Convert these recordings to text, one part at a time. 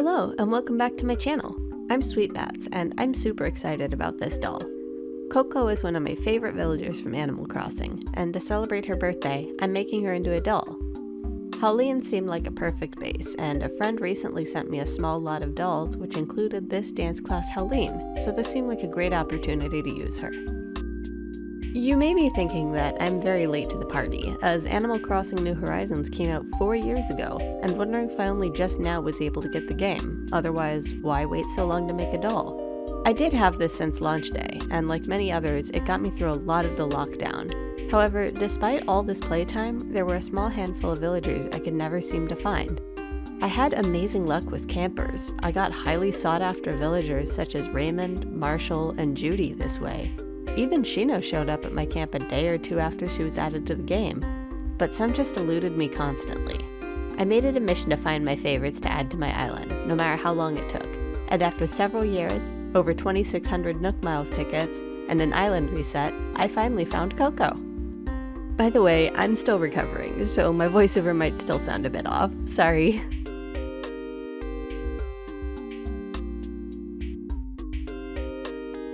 Hello and welcome back to my channel. I'm Sweetbats and I'm super excited about this doll. Coco is one of my favorite villagers from Animal Crossing, and to celebrate her birthday, I'm making her into a doll. Howleen seemed like a perfect base, and a friend recently sent me a small lot of dolls which included this dance class Howleen, so this seemed like a great opportunity to use her. You may be thinking that I'm very late to the party, as Animal Crossing New Horizons came out 4 years ago, and wondering if I only just now was able to get the game. Otherwise, why wait so long to make a doll? I did have this since launch day, and like many others, it got me through a lot of the lockdown. However, despite all this playtime, there were a small handful of villagers I could never seem to find. I had amazing luck with campers. I got highly sought after villagers such as Raymond, Marshall, and Judy this way. Even Shino showed up at my camp a day or two after she was added to the game, but some just eluded me constantly. I made it a mission to find my favorites to add to my island, no matter how long it took, and after several years, over 2,600 Nook Miles tickets, and an island reset, I finally found Coco. By the way, I'm still recovering, so my voiceover might still sound a bit off, sorry.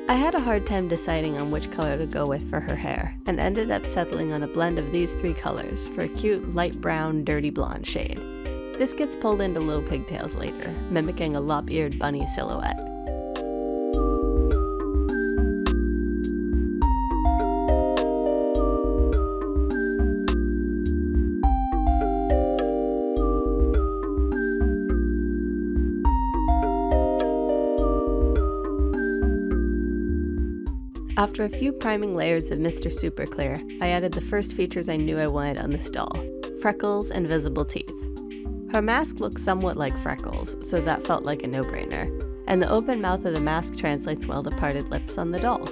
I had a hard time deciding on which color to go with for her hair, and ended up settling on a blend of these three colors for a cute light brown, dirty blonde shade. This gets pulled into low pigtails later, mimicking a lop-eared bunny silhouette. After a few priming layers of Mr. Super Clear, I added the first features I knew I wanted on this doll: freckles and visible teeth. Her mask looks somewhat like freckles, so that felt like a no-brainer, and the open mouth of the mask translates well to parted lips on the doll.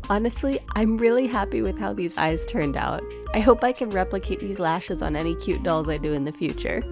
Honestly, I'm really happy with how these eyes turned out. I hope I can replicate these lashes on any cute dolls I do in the future.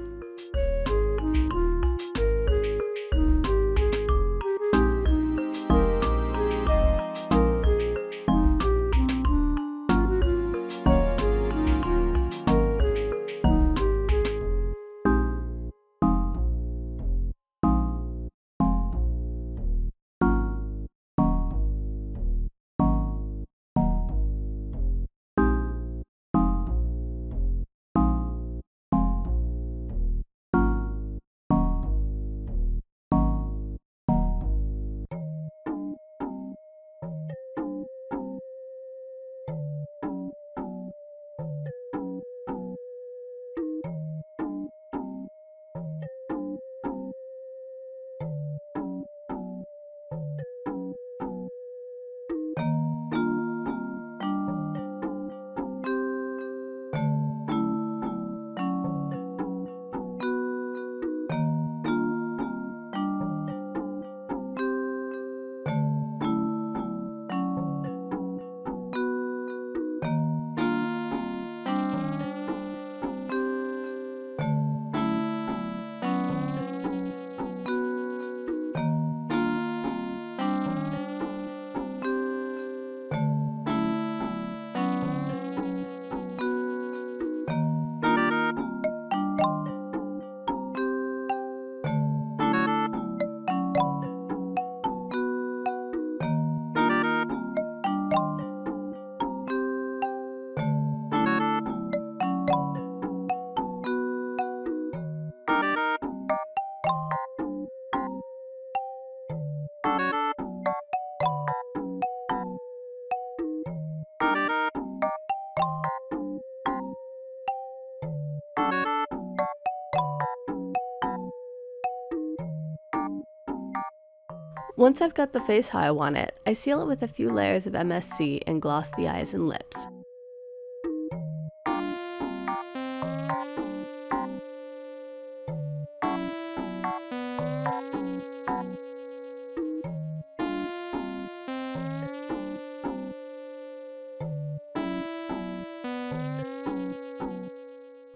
Once I've got the face how I want it, I seal it with a few layers of MSC and gloss the eyes and lips.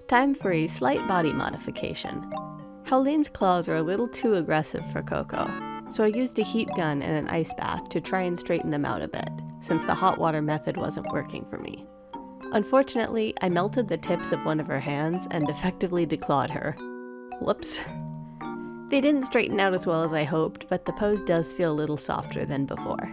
Time for a slight body modification. Haldeen's claws are a little too aggressive for Coco, so I used a heat gun and an ice bath to try and straighten them out a bit, since the hot water method wasn't working for me. Unfortunately, I melted the tips of one of her hands and effectively declawed her. Whoops. They didn't straighten out as well as I hoped, but the pose does feel a little softer than before.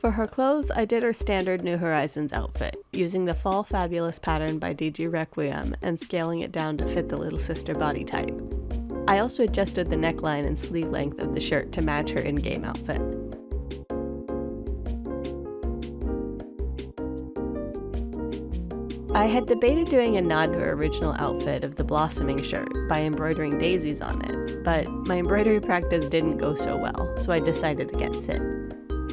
For her clothes, I did her standard New Horizons outfit, using the Fall Fabulous pattern by DG Requiem and scaling it down to fit the little sister body type. I also adjusted the neckline and sleeve length of the shirt to match her in-game outfit. I had debated doing a nod to her original outfit of the blossoming shirt by embroidering daisies on it, but my embroidery practice didn't go so well, so I decided against it.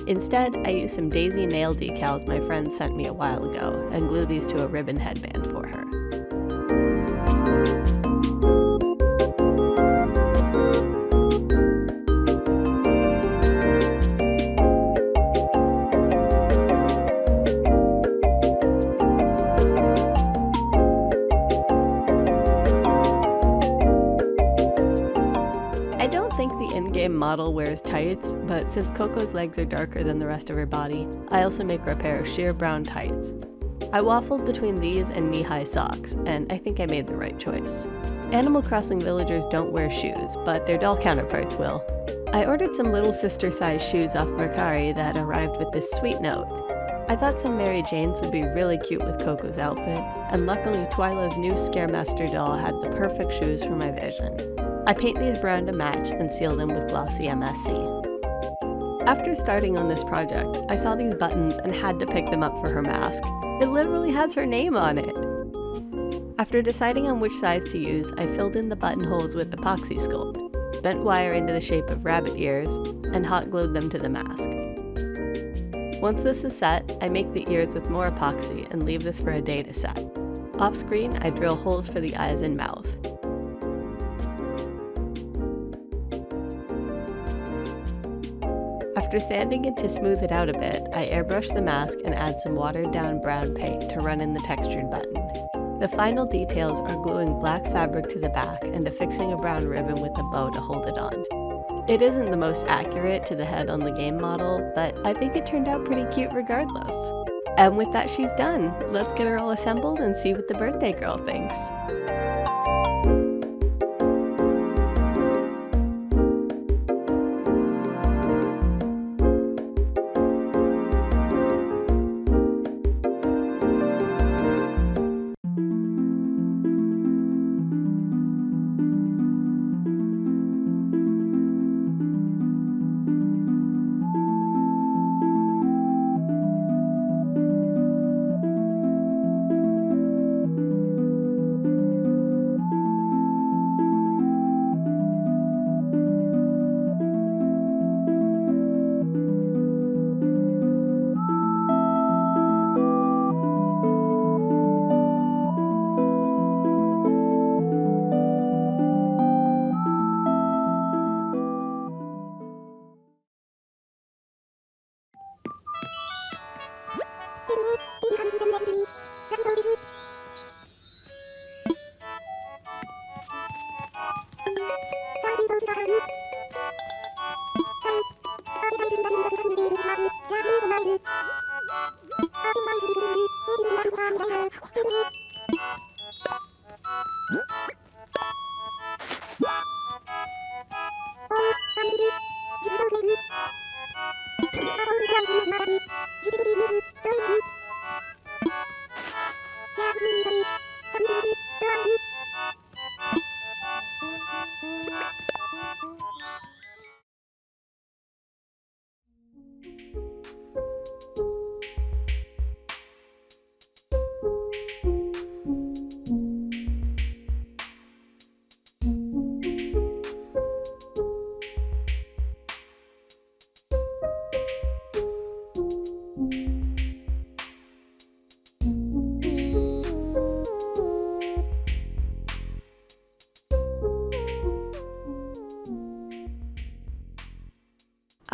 Instead, I used some daisy nail decals my friend sent me a while ago and glued these to a ribbon headband for her. Model wears tights, but since Coco's legs are darker than the rest of her body, I also make her a pair of sheer brown tights. I waffled between these and knee-high socks, and I think I made the right choice. Animal Crossing villagers don't wear shoes, but their doll counterparts will. I ordered some little sister-sized shoes off Mercari that arrived with this sweet note. I thought some Mary Janes would be really cute with Coco's outfit, and luckily Twyla's new Scaremaster doll had the perfect shoes for my vision. I paint these brown to match and seal them with glossy MSC. After starting on this project, I saw these buttons and had to pick them up for her mask. It literally has her name on it! After deciding on which size to use, I filled in the buttonholes with epoxy sculpt, bent wire into the shape of rabbit ears, and hot glued them to the mask. Once this is set, I make the ears with more epoxy and leave this for a day to set. Off screen, I drill holes for the eyes and mouth. After sanding it to smooth it out a bit, I airbrush the mask and add some watered down brown paint to run in the textured button. The final details are gluing black fabric to the back and affixing a brown ribbon with a bow to hold it on. It isn't the most accurate to the head on the game model, but I think it turned out pretty cute regardless. And with that, she's done. Let's get her all assembled and see what the birthday girl thinks.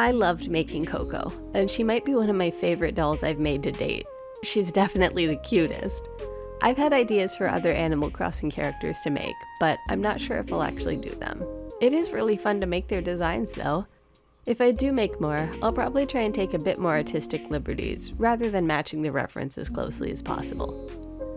I loved making Coco, and she might be one of my favorite dolls I've made to date. She's definitely the cutest. I've had ideas for other Animal Crossing characters to make, but I'm not sure if I'll actually do them. It is really fun to make their designs though. If I do make more, I'll probably try and take a bit more artistic liberties, rather than matching the reference as closely as possible.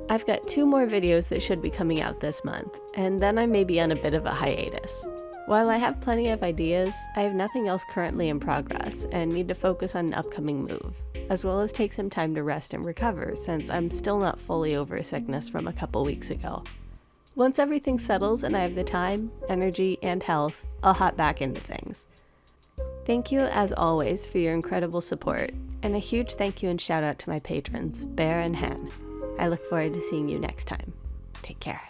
I've got 2 more videos that should be coming out this month, and then I may be on a bit of a hiatus. While I have plenty of ideas, I have nothing else currently in progress and need to focus on an upcoming move, as well as take some time to rest and recover since I'm still not fully over a sickness from a couple weeks ago. Once everything settles and I have the time, energy, and health, I'll hop back into things. Thank you as always for your incredible support, and a huge thank you and shout out to my patrons, Bear and Han. I look forward to seeing you next time. Take care.